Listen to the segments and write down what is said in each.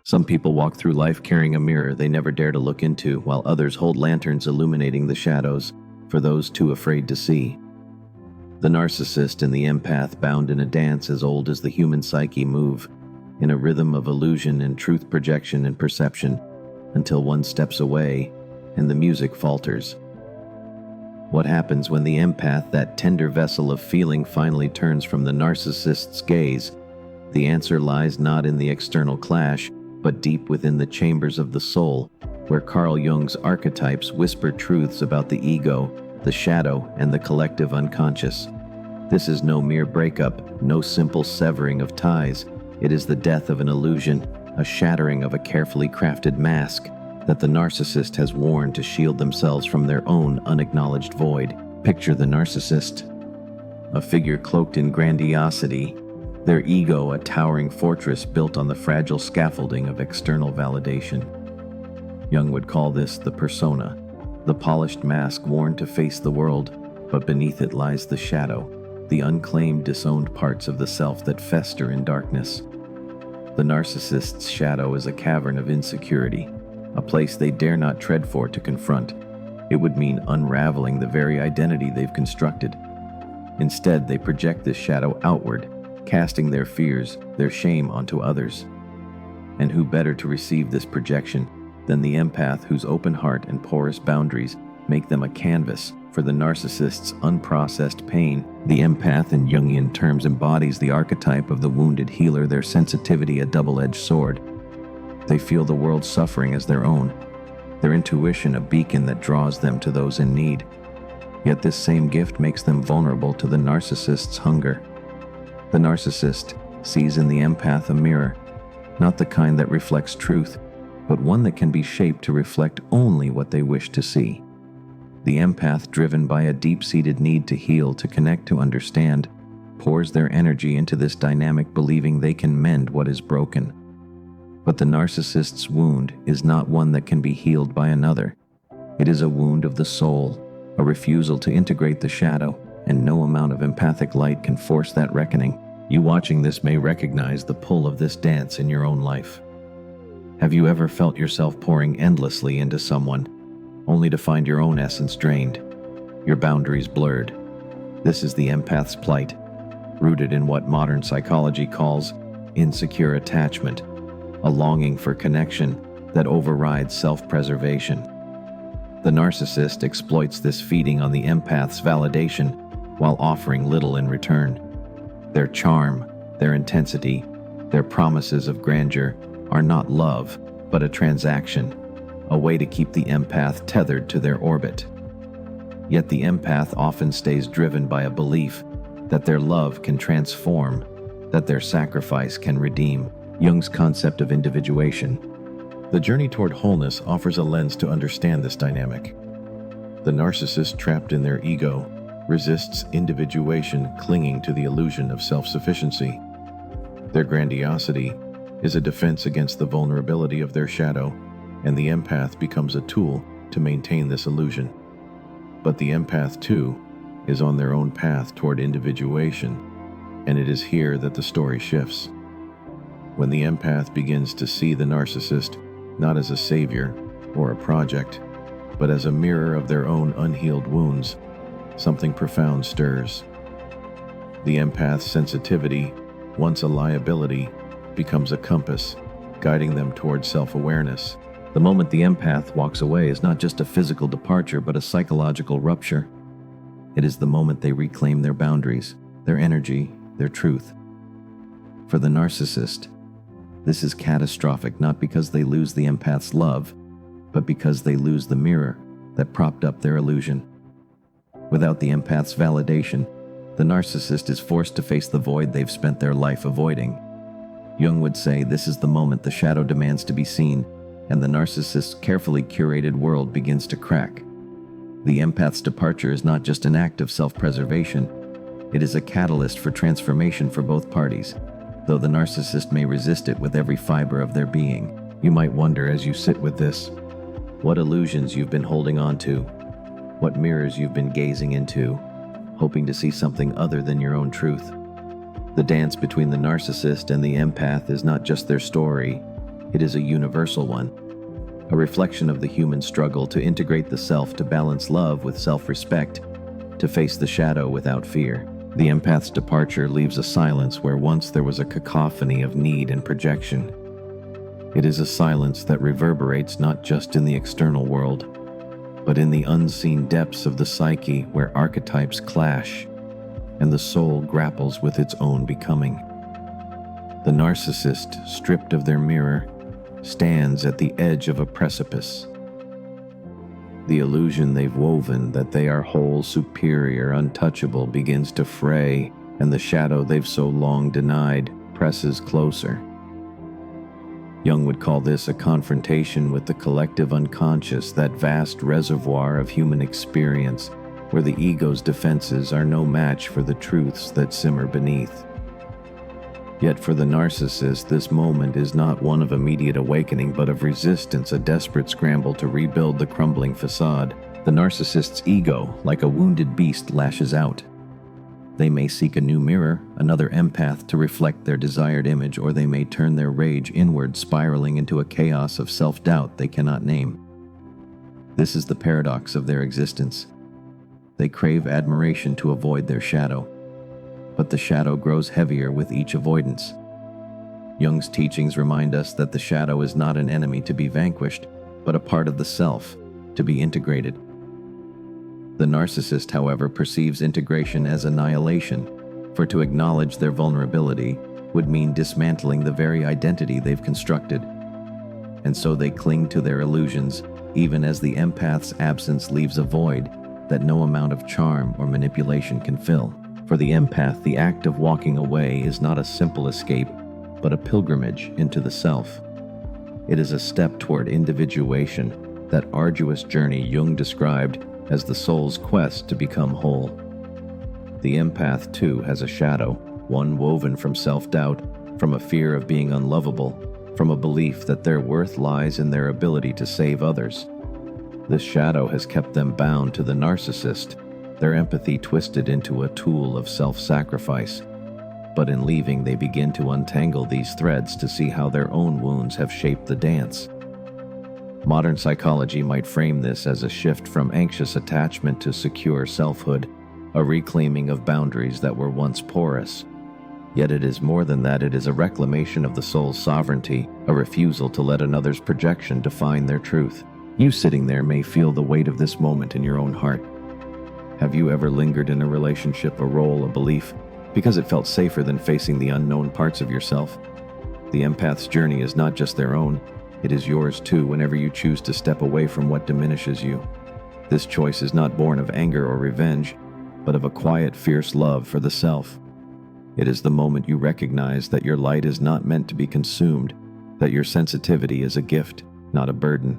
Some people walk through life carrying a mirror they never dare to look into, while others hold lanterns illuminating the shadows for those too afraid to see. The narcissist and the empath, bound in a dance as old as the human psyche, move in a rhythm of illusion and truth projection and perception until one steps away and the music falters. What happens when the empath, that tender vessel of feeling, finally turns from the narcissist's gaze? The answer lies not in the external clash, but deep within the chambers of the soul, where Carl Jung's archetypes whisper truths about the ego, the shadow, and the collective unconscious. This is no mere breakup, no simple severing of ties. It is the death of an illusion, a shattering of a carefully crafted mask that the narcissist has worn to shield themselves from their own unacknowledged void. Picture the narcissist, a figure cloaked in grandiosity, their ego a towering fortress built on the fragile scaffolding of external validation. Jung would call this the persona, the polished mask worn to face the world, but beneath it lies the shadow, the unclaimed, disowned parts of the self that fester in darkness. The narcissist's shadow is a cavern of insecurity, a place they dare not tread for to confront. It would mean unraveling the very identity they've constructed. Instead, they project this shadow outward, casting their fears, their shame onto others. And who better to receive this projection than the empath, whose open heart and porous boundaries make them a canvas for the narcissist's unprocessed pain? The empath, in Jungian terms, embodies the archetype of the wounded healer, their sensitivity a double-edged sword. They feel the world's suffering as their own, their intuition a beacon that draws them to those in need. Yet this same gift makes them vulnerable to the narcissist's hunger. The narcissist sees in the empath a mirror, not the kind that reflects truth, but one that can be shaped to reflect only what they wish to see. The empath, driven by a deep-seated need to heal, to connect, to understand, pours their energy into this dynamic, believing they can mend what is broken. But the narcissist's wound is not one that can be healed by another. It is a wound of the soul, a refusal to integrate the shadow, and no amount of empathic light can force that reckoning. You watching this may recognize the pull of this dance in your own life. Have you ever felt yourself pouring endlessly into someone, only to find your own essence drained, your boundaries blurred? This is the empath's plight, rooted in what modern psychology calls insecure attachment, a longing for connection that overrides self-preservation. The narcissist exploits this, feeding on the empath's validation while offering little in return. Their charm, their intensity, their promises of grandeur are not love, but a transaction, a way to keep the empath tethered to their orbit. Yet the empath often stays driven by a belief that their love can transform, that their sacrifice can redeem. Jung's concept of individuation. The journey toward wholeness offers a lens to understand this dynamic. The narcissist, trapped in their ego, resists individuation, clinging to the illusion of self-sufficiency. Their grandiosity is a defense against the vulnerability of their shadow, and the empath becomes a tool to maintain this illusion. But the empath, too, is on their own path toward individuation, and it is here that the story shifts. When the empath begins to see the narcissist not as a savior or a project, but as a mirror of their own unhealed wounds, something profound stirs. The empath's sensitivity, once a liability, becomes a compass, guiding them toward self-awareness. The moment the empath walks away is not just a physical departure, but a psychological rupture. It is the moment they reclaim their boundaries, their energy, their truth. For the narcissist, this is catastrophic, not because they lose the empath's love, but because they lose the mirror that propped up their illusion. Without the empath's validation, the narcissist is forced to face the void they've spent their life avoiding. Jung would say this is the moment the shadow demands to be seen, and the narcissist's carefully curated world begins to crack. The empath's departure is not just an act of self-preservation, it is a catalyst for transformation for both parties. Though the narcissist may resist it with every fiber of their being. You might wonder, as you sit with this, what illusions you've been holding on to, what mirrors you've been gazing into, hoping to see something other than your own truth. The dance between the narcissist and the empath is not just their story, It is a universal one, a reflection of the human struggle to integrate the self, to balance love with self-respect, to face the shadow without fear. The empath's departure leaves a silence where once there was a cacophony of need and projection. It is a silence that reverberates not just in the external world, but in the unseen depths of the psyche where archetypes clash and the soul grapples with its own becoming. The narcissist, stripped of their mirror, stands at the edge of a precipice. The illusion they've woven that they are whole, superior, untouchable begins to fray, and the shadow they've so long denied presses closer. Jung would call this a confrontation with the collective unconscious, that vast reservoir of human experience where the ego's defenses are no match for the truths that simmer beneath. Yet for the narcissist, this moment is not one of immediate awakening, but of resistance, a desperate scramble to rebuild the crumbling facade. The narcissist's ego, like a wounded beast, lashes out. They may seek a new mirror, another empath to reflect their desired image, or they may turn their rage inward, spiraling into a chaos of self-doubt they cannot name. This is the paradox of their existence. They crave admiration to avoid their shadow, but the shadow grows heavier with each avoidance. Jung's teachings remind us that the shadow is not an enemy to be vanquished, but a part of the self, to be integrated. The narcissist, however, perceives integration as annihilation, for to acknowledge their vulnerability would mean dismantling the very identity they've constructed. And so they cling to their illusions, even as the empath's absence leaves a void that no amount of charm or manipulation can fill. For the empath, the act of walking away is not a simple escape, but a pilgrimage into the self. It is a step toward individuation, that arduous journey Jung described as the soul's quest to become whole. The empath, too, has a shadow, one woven from self-doubt, from a fear of being unlovable, from a belief that their worth lies in their ability to save others. This shadow has kept them bound to the narcissist, their empathy twisted into a tool of self-sacrifice. But in leaving, they begin to untangle these threads to see how their own wounds have shaped the dance. Modern psychology might frame this as a shift from anxious attachment to secure selfhood, a reclaiming of boundaries that were once porous. Yet it is more than that. It is a reclamation of the soul's sovereignty, a refusal to let another's projection define their truth. You sitting there may feel the weight of this moment in your own heart. Have you ever lingered in a relationship, a role, a belief, because it felt safer than facing the unknown parts of yourself? The empath's journey is not just their own, it is yours too whenever you choose to step away from what diminishes you. This choice is not born of anger or revenge, but of a quiet, fierce love for the self. It is the moment you recognize that your light is not meant to be consumed, that your sensitivity is a gift, not a burden.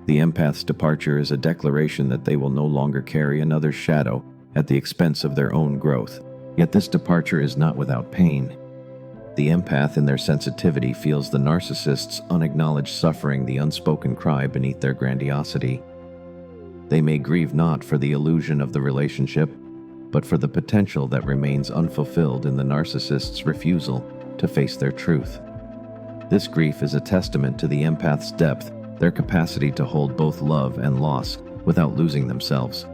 The empath's departure is a declaration that they will no longer carry another's shadow at the expense of their own growth. Yet this departure is not without pain. The empath, in their sensitivity, feels the narcissist's unacknowledged suffering, the unspoken cry beneath their grandiosity. They may grieve not for the illusion of the relationship, but for the potential that remains unfulfilled in the narcissist's refusal to face their truth. This grief is a testament to the empath's depth, their capacity to hold both love and loss without losing themselves.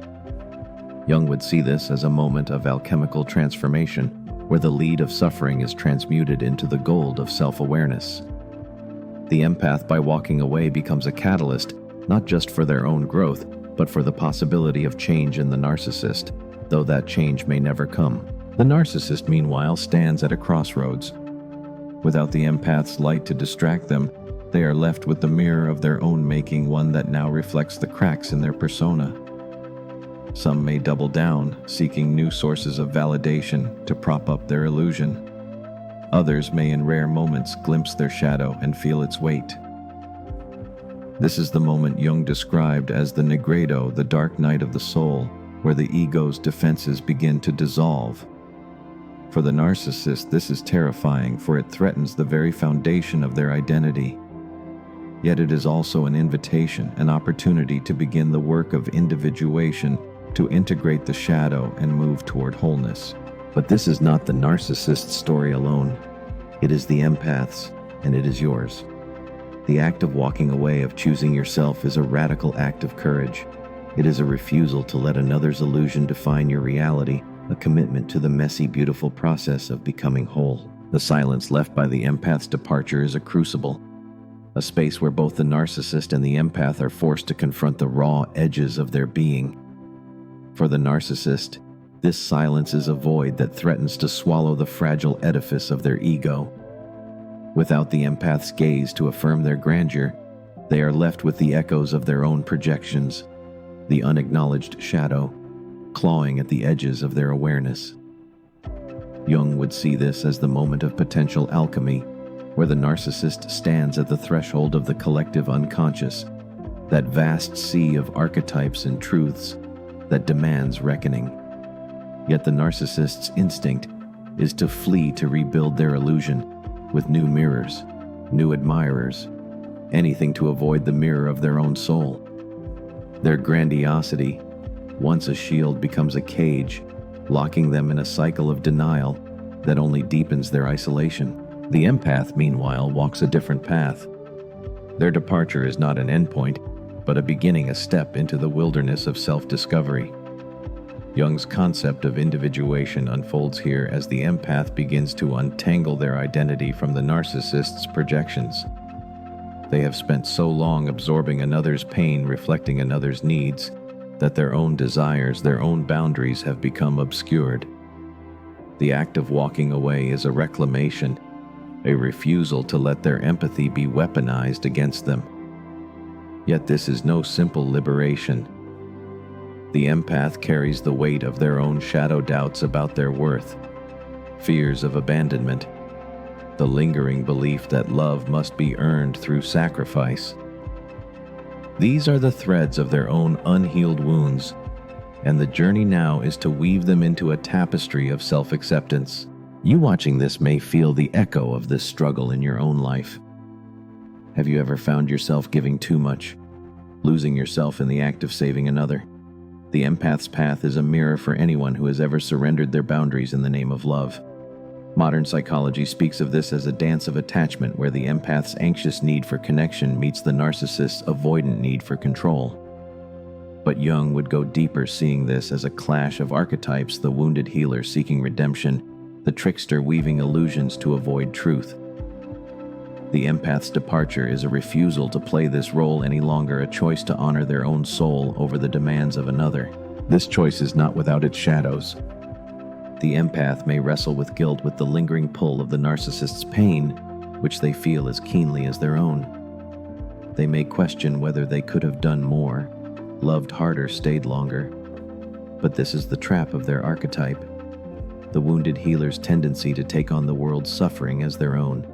Jung would see this as a moment of alchemical transformation, where the lead of suffering is transmuted into the gold of self-awareness. The empath, by walking away, becomes a catalyst, not just for their own growth, but for the possibility of change in the narcissist, though that change may never come. The narcissist, meanwhile, stands at a crossroads. Without the empath's light to distract them, they are left with the mirror of their own making, one that now reflects the cracks in their persona. Some may double down, seeking new sources of validation to prop up their illusion. Others may, in rare moments, glimpse their shadow and feel its weight. This is the moment Jung described as the nigredo, the dark night of the soul, where the ego's defenses begin to dissolve. For the narcissist, this is terrifying, for it threatens the very foundation of their identity. Yet it is also an invitation, an opportunity to begin the work of individuation, to integrate the shadow and move toward wholeness. But this is not the narcissist's story alone. It is the empath's, and it is yours. The act of walking away, of choosing yourself, is a radical act of courage. It is a refusal to let another's illusion define your reality, a commitment to the messy, beautiful process of becoming whole. The silence left by the empath's departure is a crucible, a space where both the narcissist and the empath are forced to confront the raw edges of their being. For the narcissist, this silence is a void that threatens to swallow the fragile edifice of their ego. Without the empath's gaze to affirm their grandeur, they are left with the echoes of their own projections, the unacknowledged shadow, clawing at the edges of their awareness. Jung would see this as the moment of potential alchemy, where the narcissist stands at the threshold of the collective unconscious, that vast sea of archetypes and truths that demands reckoning. Yet the narcissist's instinct is to flee, to rebuild their illusion with new mirrors, new admirers, anything to avoid the mirror of their own soul. Their grandiosity, once a shield, becomes a cage, locking them in a cycle of denial that only deepens their isolation. The empath, meanwhile, walks a different path. Their departure is not an endpoint, but a beginning, a step into the wilderness of self-discovery. Jung's concept of individuation unfolds here as the empath begins to untangle their identity from the narcissist's projections. They have spent so long absorbing another's pain, reflecting another's needs, that their own desires, their own boundaries have become obscured. The act of walking away is a reclamation, a refusal to let their empathy be weaponized against them. Yet this is no simple liberation. The empath carries the weight of their own shadow doubts about their worth, fears of abandonment, the lingering belief that love must be earned through sacrifice. These are the threads of their own unhealed wounds, and the journey now is to weave them into a tapestry of self-acceptance. You watching this may feel the echo of this struggle in your own life. Have you ever found yourself giving too much, losing yourself in the act of saving another? The empath's path is a mirror for anyone who has ever surrendered their boundaries in the name of love. Modern psychology speaks of this as a dance of attachment, where the empath's anxious need for connection meets the narcissist's avoidant need for control. But Jung would go deeper, seeing this as a clash of archetypes: the wounded healer seeking redemption, the trickster weaving illusions to avoid truth. The empath's departure is a refusal to play this role any longer, a choice to honor their own soul over the demands of another. This choice is not without its shadows. The empath may wrestle with guilt, with the lingering pull of the narcissist's pain, which they feel as keenly as their own. They may question whether they could have done more, loved harder, stayed longer. But this is the trap of their archetype, the wounded healer's tendency to take on the world's suffering as their own.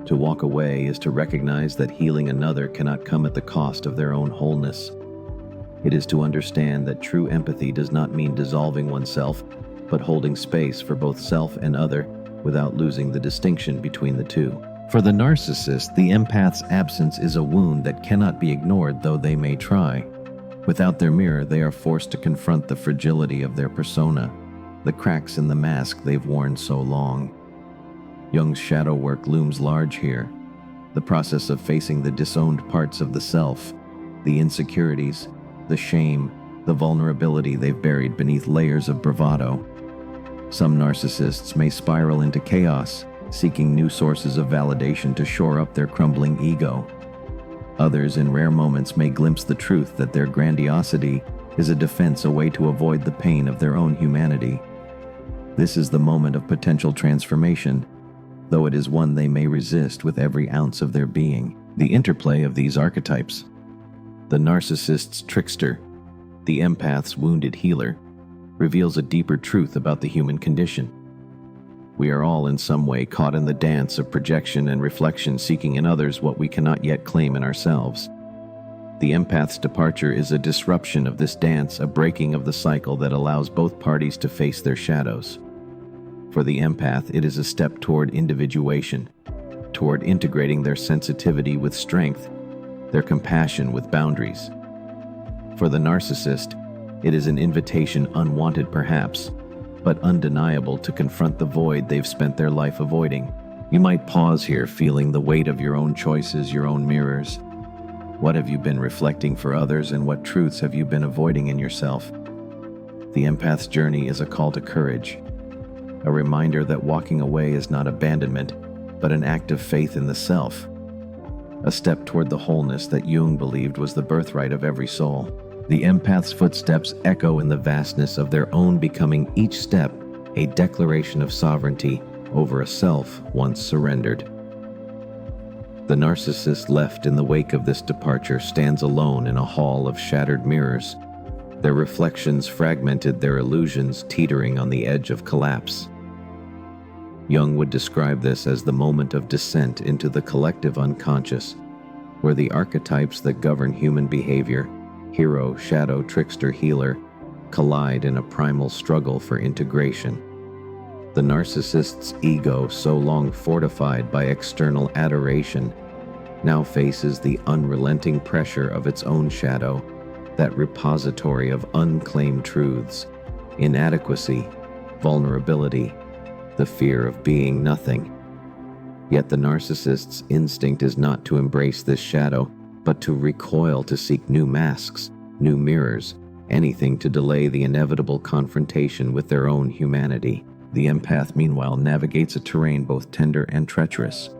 To walk away is to recognize that healing another cannot come at the cost of their own wholeness. It is to understand that true empathy does not mean dissolving oneself, but holding space for both self and other without losing the distinction between the two. For the narcissist, the empath's absence is a wound that cannot be ignored, though they may try. Without their mirror, they are forced to confront the fragility of their persona, the cracks in the mask they've worn so long. Jung's shadow work looms large here, the process of facing the disowned parts of the self, the insecurities, the shame, the vulnerability they've buried beneath layers of bravado. Some narcissists may spiral into chaos, seeking new sources of validation to shore up their crumbling ego. Others, in rare moments, may glimpse the truth that their grandiosity is a defense, a way to avoid the pain of their own humanity. This is the moment of potential transformation, though it is one they may resist with every ounce of their being. The interplay of these archetypes, the narcissist's trickster, the empath's wounded healer, reveals a deeper truth about the human condition. We are all in some way caught in the dance of projection and reflection, seeking in others what we cannot yet claim in ourselves. The empath's departure is a disruption of this dance, a breaking of the cycle that allows both parties to face their shadows. For the empath, it is a step toward individuation, toward integrating their sensitivity with strength, their compassion with boundaries. For the narcissist, it is an invitation, unwanted perhaps, but undeniable, to confront the void they've spent their life avoiding. You might pause here, feeling the weight of your own choices, your own mirrors. What have you been reflecting for others, and what truths have you been avoiding in yourself? The empath's journey is a call to courage, a reminder that walking away is not abandonment, but an act of faith in the self, a step toward the wholeness that Jung believed was the birthright of every soul. The empath's footsteps echo in the vastness of their own becoming, each step a declaration of sovereignty over a self once surrendered. The narcissist left in the wake of this departure stands alone in a hall of shattered mirrors, their reflections fragmented, their illusions teetering on the edge of collapse. Jung would describe this as the moment of descent into the collective unconscious, where the archetypes that govern human behavior, hero, shadow, trickster, healer, collide in a primal struggle for integration. The narcissist's ego, so long fortified by external adoration, now faces the unrelenting pressure of its own shadow, that repository of unclaimed truths, inadequacy, vulnerability, the fear of being nothing. Yet the narcissist's instinct is not to embrace this shadow, but to recoil, to seek new masks, new mirrors, anything to delay the inevitable confrontation with their own humanity. The empath, meanwhile, navigates a terrain both tender and treacherous.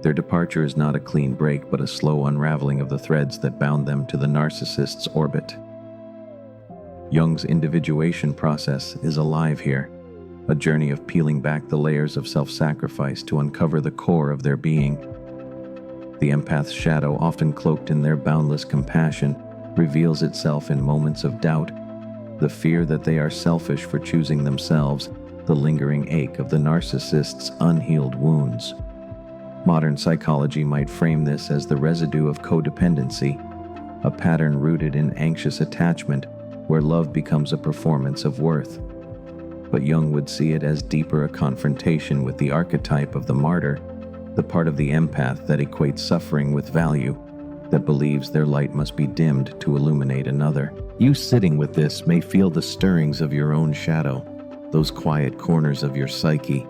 Their departure is not a clean break, but a slow unraveling of the threads that bound them to the narcissist's orbit. Jung's individuation process is alive here, a journey of peeling back the layers of self-sacrifice to uncover the core of their being. The empath's shadow, often cloaked in their boundless compassion, reveals itself in moments of doubt, the fear that they are selfish for choosing themselves, the lingering ache of the narcissist's unhealed wounds. Modern psychology might frame this as the residue of codependency, a pattern rooted in anxious attachment where love becomes a performance of worth. But Jung would see it as deeper, a confrontation with the archetype of the martyr, the part of the empath that equates suffering with value, that believes their light must be dimmed to illuminate another. You sitting with this may feel the stirrings of your own shadow, those quiet corners of your psyche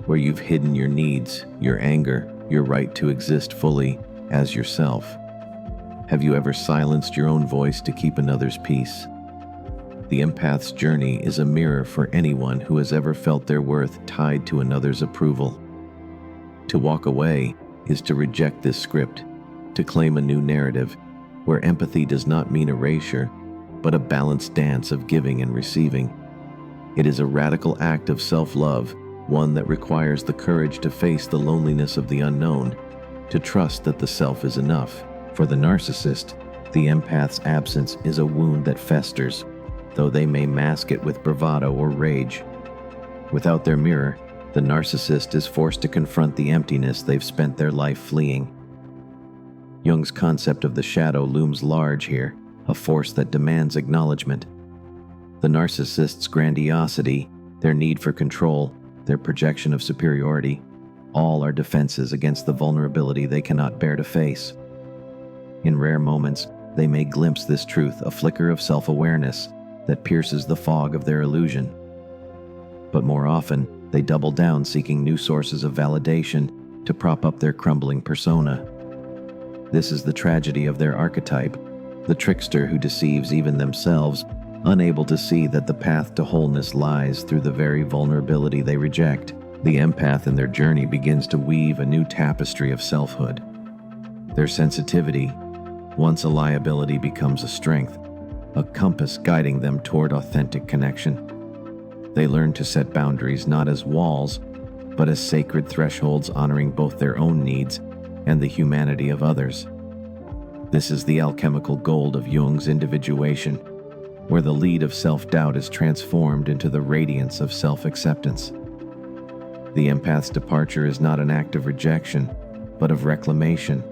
where you've hidden your needs, your anger, your right to exist fully as yourself. Have you ever silenced your own voice to keep another's peace? The empath's journey is a mirror for anyone who has ever felt their worth tied to another's approval. To walk away is to reject this script, to claim a new narrative where empathy does not mean erasure, but a balanced dance of giving and receiving. It is a radical act of self-love, one that requires the courage to face the loneliness of the unknown, to trust that the self is enough. For the narcissist, the empath's absence is a wound that festers, though they may mask it with bravado or rage. Without their mirror, the narcissist is forced to confront the emptiness they've spent their life fleeing. Jung's concept of the shadow looms large here, a force that demands acknowledgement. The narcissist's grandiosity, their need for control, their projection of superiority, all are defenses against the vulnerability they cannot bear to face. In rare moments, they may glimpse this truth, a flicker of self-awareness that pierces the fog of their illusion. But more often, they double down, seeking new sources of validation to prop up their crumbling persona. This is the tragedy of their archetype, the trickster who deceives even themselves, unable to see that the path to wholeness lies through the very vulnerability they reject. The empath in their journey begins to weave a new tapestry of selfhood. Their sensitivity, once a liability, becomes a strength, a compass guiding them toward authentic connection. They learn to set boundaries not as walls, but as sacred thresholds, honoring both their own needs and the humanity of others. This is the alchemical gold of Jung's Individuation, where the lead of self-doubt is transformed into the radiance of self-acceptance. The empath's departure is not an act of rejection, but of reclamation,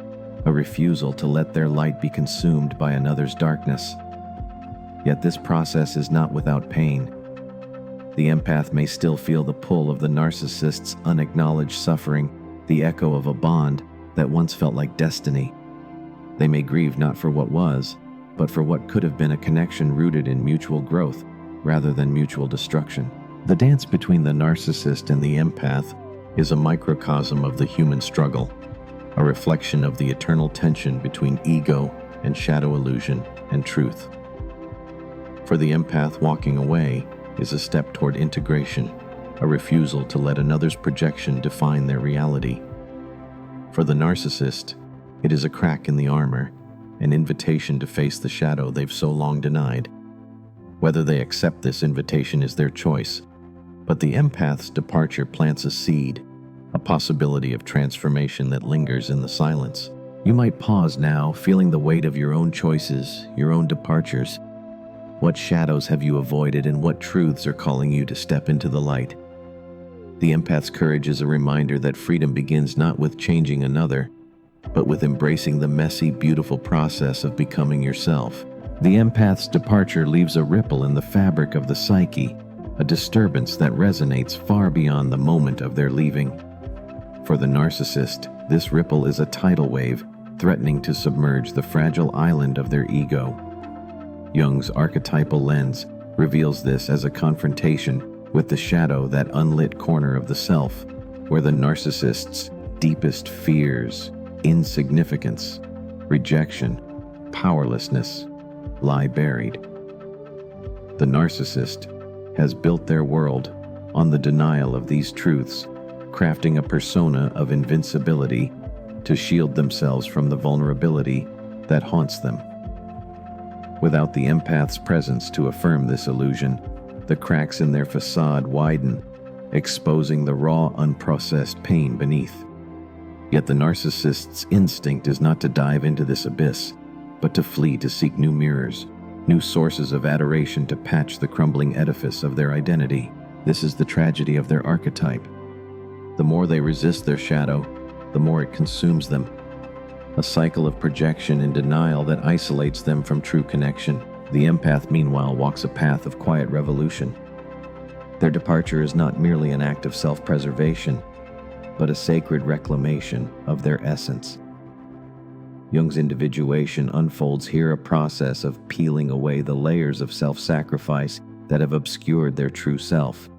a refusal to let their light be consumed by another's darkness. Yet this process is not without pain. The empath may still feel the pull of the narcissist's unacknowledged suffering, the echo of a bond that once felt like destiny. They may grieve not for what was, but for what could have been a connection rooted in mutual growth rather than mutual destruction. The dance between the narcissist and the empath is a microcosm of the human struggle, a reflection of the eternal tension between ego and shadow illusion and truth. For the empath, walking away is a step toward integration, a refusal to let another's projection define their reality. For the narcissist, it is a crack in the armor, an invitation to face the shadow they've so long denied. Whether they accept this invitation is their choice, but the empath's departure plants a seed, a possibility of transformation that lingers in the silence. You might pause now, feeling the weight of your own choices, your own departures. What shadows have you avoided, and what truths are calling you to step into the light? The empath's courage is a reminder that freedom begins not with changing another, but with embracing the messy, beautiful process of becoming yourself. The empath's departure leaves a ripple in the fabric of the psyche, a disturbance that resonates far beyond the moment of their leaving. For the narcissist, this ripple is a tidal wave, threatening to submerge the fragile island of their ego. Jung's archetypal lens reveals this as a confrontation with the shadow, that unlit corner of the self, where the narcissist's deepest fears, insignificance, rejection, powerlessness, lie buried. The narcissist has built their world on the denial of these truths, crafting a persona of invincibility to shield themselves from the vulnerability that haunts them. Without the empath's presence to affirm this illusion, the cracks in their facade widen, exposing the raw, unprocessed pain beneath. Yet the narcissist's instinct is not to dive into this abyss, but to flee, to seek new mirrors, new sources of adoration to patch the crumbling edifice of their identity. This is the tragedy of their archetype. The more they resist their shadow, the more it consumes them. A cycle of projection and denial that isolates them from true connection. The empath, meanwhile, walks a path of quiet revolution. Their departure is not merely an act of self-preservation, but a sacred reclamation of their essence. Jung's Individuation unfolds here, a process of peeling away the layers of self-sacrifice that have obscured their true self.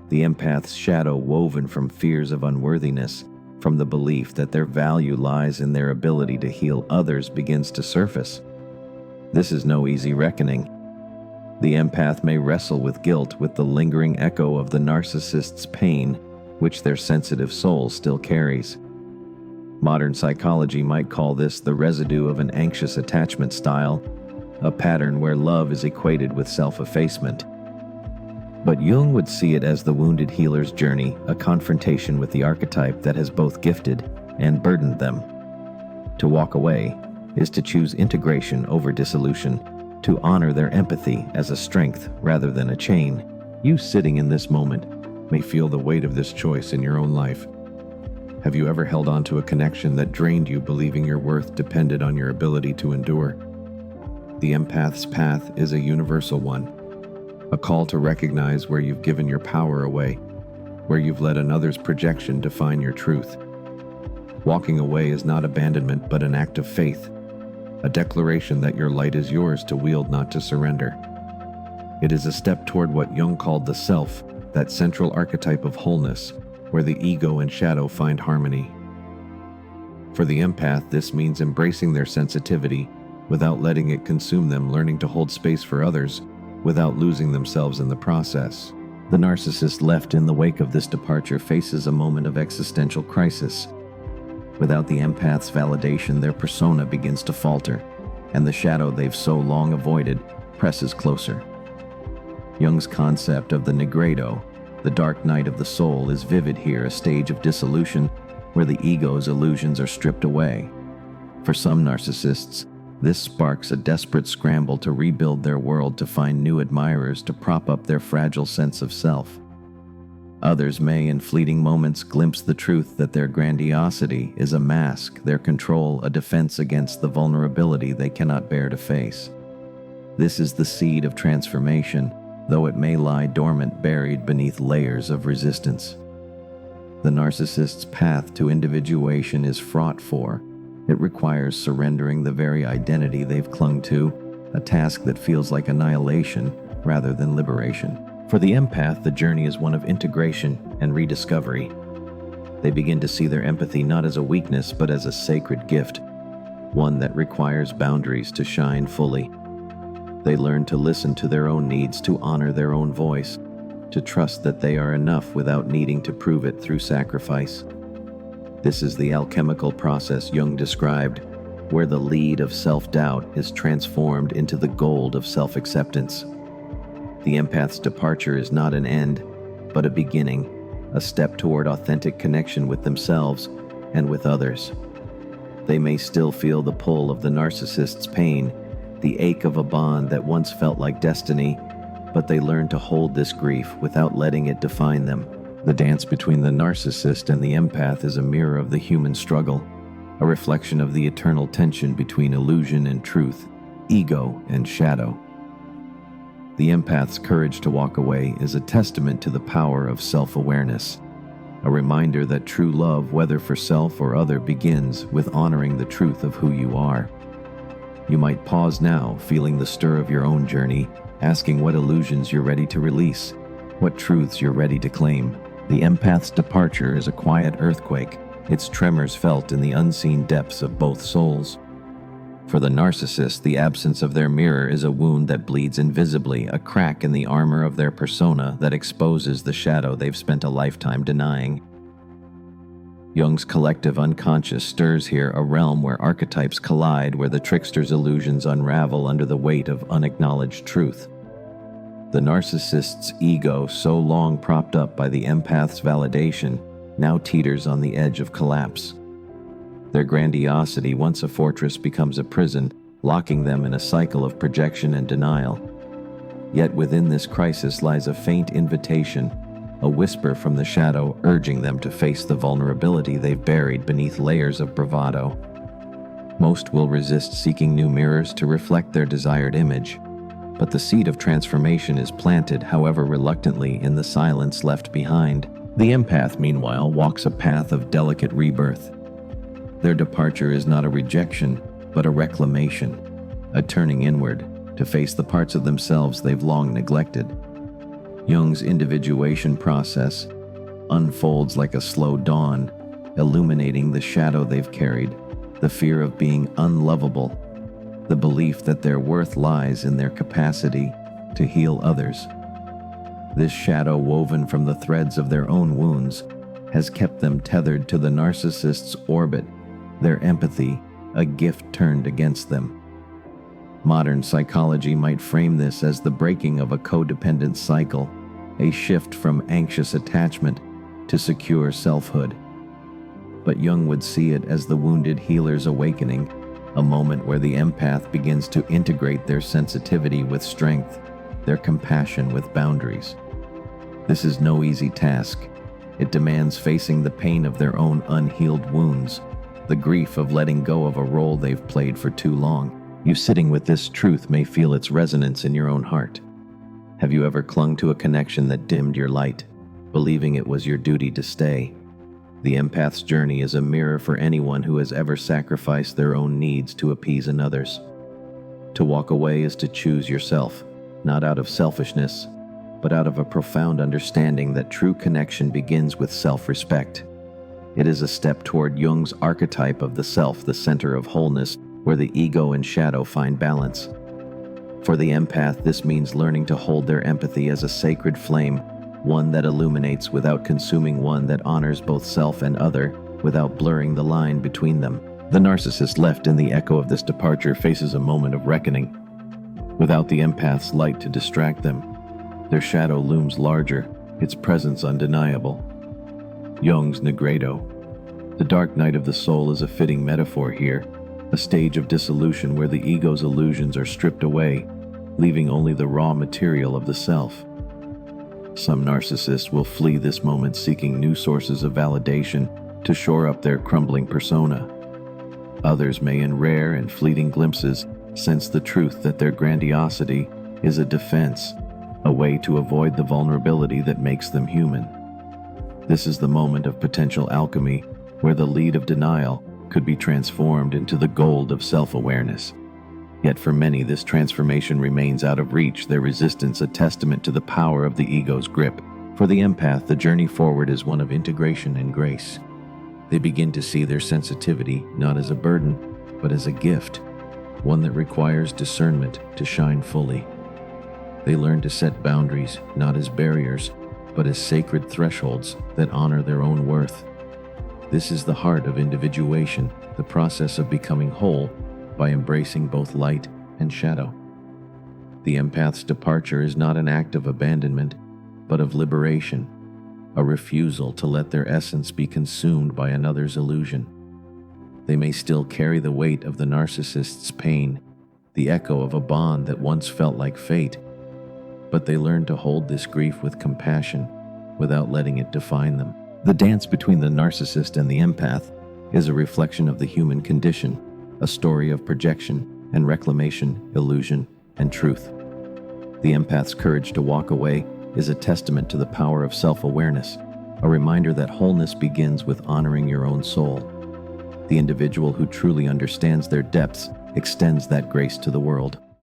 The empath's shadow, woven from fears of unworthiness, from the belief that their value lies in their ability to heal others, begins to surface. This is no easy reckoning. The empath may wrestle with guilt, with the lingering echo of the narcissist's pain, which their sensitive soul still carries. Modern psychology might call this the residue of an anxious attachment style, a pattern where love is equated with self-effacement. But Jung would see it as the wounded healer's journey, a confrontation with the archetype that has both gifted and burdened them. To walk away is to choose integration over dissolution, to honor their empathy as a strength rather than a chain. You, sitting in this moment, may feel the weight of this choice in your own life. Have you ever held on to a connection that drained you, believing your worth depended on your ability to endure? The empath's path is a universal one, a call to recognize where you've given your power away, where you've let another's projection define your truth. Walking away is not abandonment, but an act of faith, a declaration that your light is yours to wield, not to surrender. It is a step toward what Jung called the self, that central archetype of wholeness, where the ego and shadow find harmony. For the empath, this means embracing their sensitivity without letting it consume them, learning to hold space for others without losing themselves in the process. The narcissist, left in the wake of this departure, faces a moment of existential crisis. Without the empath's validation, their persona begins to falter, and the shadow they've so long avoided presses closer. Jung's concept of the nigredo, the dark night of the soul, is vivid here, a stage of dissolution where the ego's illusions are stripped away. For some narcissists, this sparks a desperate scramble to rebuild their world, to find new admirers to prop up their fragile sense of self. Others may, in fleeting moments, glimpse the truth that their grandiosity is a mask, their control a defense against the vulnerability they cannot bear to face. This is the seed of transformation, though it may lie dormant, buried beneath layers of resistance. The narcissist's path to individuation is fraught, for it requires surrendering the very identity they've clung to, a task that feels like annihilation rather than liberation. For the empath, the journey is one of integration and rediscovery. They begin to see their empathy not as a weakness but as a sacred gift, one that requires boundaries to shine fully. They learn to listen to their own needs, to honor their own voice, to trust that they are enough without needing to prove it through sacrifice. This is the alchemical process Jung described, where the lead of self-doubt is transformed into the gold of self-acceptance. The empath's departure is not an end, but a beginning, a step toward authentic connection with themselves and with others. They may still feel the pull of the narcissist's pain, the ache of a bond that once felt like destiny, but they learn to hold this grief without letting it define them. The dance between the narcissist and the empath is a mirror of the human struggle, a reflection of the eternal tension between illusion and truth, ego and shadow. The empath's courage to walk away is a testament to the power of self-awareness, a reminder that true love, whether for self or other, begins with honoring the truth of who you are. You might pause now, feeling the stir of your own journey, asking what illusions you're ready to release, what truths you're ready to claim. The empath's departure is a quiet earthquake, its tremors felt in the unseen depths of both souls. For the narcissist, the absence of their mirror is a wound that bleeds invisibly, a crack in the armor of their persona that exposes the shadow they've spent a lifetime denying. Jung's collective unconscious stirs here, a realm where archetypes collide, where the trickster's illusions unravel under the weight of unacknowledged truth. The narcissist's ego, so long propped up by the empath's validation, now teeters on the edge of collapse. Their grandiosity, once a fortress, becomes a prison, locking them in a cycle of projection and denial. Yet within this crisis lies a faint invitation, a whisper from the shadow urging them to face the vulnerability they've buried beneath layers of bravado. Most will resist seeking new mirrors to reflect their desired image, but the seed of transformation is planted, however reluctantly, in the silence left behind. The empath, meanwhile, walks a path of delicate rebirth. Their departure is not a rejection, but a reclamation, a turning inward to face the parts of themselves they've long neglected. Jung's individuation process unfolds like a slow dawn, illuminating the shadow they've carried, the fear of being unlovable, the belief that their worth lies in their capacity to heal others. This shadow, woven from the threads of their own wounds, has kept them tethered to the narcissist's orbit, their empathy, a gift turned against them. Modern psychology might frame this as the breaking of a codependent cycle, a shift from anxious attachment to secure selfhood. But Jung would see it as the wounded healer's awakening, a moment where the empath begins to integrate their sensitivity with strength, their compassion with boundaries. This is no easy task. It demands facing the pain of their own unhealed wounds, the grief of letting go of a role they've played for too long. You sitting with this truth may feel its resonance in your own heart. Have you ever clung to a connection that dimmed your light, believing it was your duty to stay? The empath's journey is a mirror for anyone who has ever sacrificed their own needs to appease another's. To walk away is to choose yourself, not out of selfishness, but out of a profound understanding that true connection begins with self-respect. It is a step toward Jung's archetype of the self, the center of wholeness, where the ego and shadow find balance. For the empath, this means learning to hold their empathy as a sacred flame, one that illuminates without consuming, one that honors both self and other without blurring the line between them. The narcissist, left in the echo of this departure, faces a moment of reckoning. Without the empath's light to distract them, their shadow looms larger, its presence undeniable. Jung's Negredo. The dark night of the soul is a fitting metaphor here, a stage of dissolution where the ego's illusions are stripped away, leaving only the raw material of the self. Some narcissists will flee this moment seeking new sources of validation to shore up their crumbling persona. Others may, in rare and fleeting glimpses, sense the truth that their grandiosity is a defense, a way to avoid the vulnerability that makes them human. This is the moment of potential alchemy, where the lead of denial could be transformed into the gold of self-awareness. Yet for many, this transformation remains out of reach, their resistance a testament to the power of the ego's grip. For the empath, the journey forward is one of integration and grace. They begin to see their sensitivity not as a burden, but as a gift, one that requires discernment to shine fully. They learn to set boundaries not as barriers, but as sacred thresholds that honor their own worth. This is the heart of individuation, the process of becoming whole by embracing both light and shadow. The empath's departure is not an act of abandonment, but of liberation, a refusal to let their essence be consumed by another's illusion. They may still carry the weight of the narcissist's pain, the echo of a bond that once felt like fate, but they learn to hold this grief with compassion without letting it define them. The dance between the narcissist and the empath is a reflection of the human condition, a story of projection and reclamation, illusion and truth. The empath's courage to walk away is a testament to the power of self-awareness, a reminder that wholeness begins with honoring your own soul. The individual who truly understands their depths extends that grace to the world.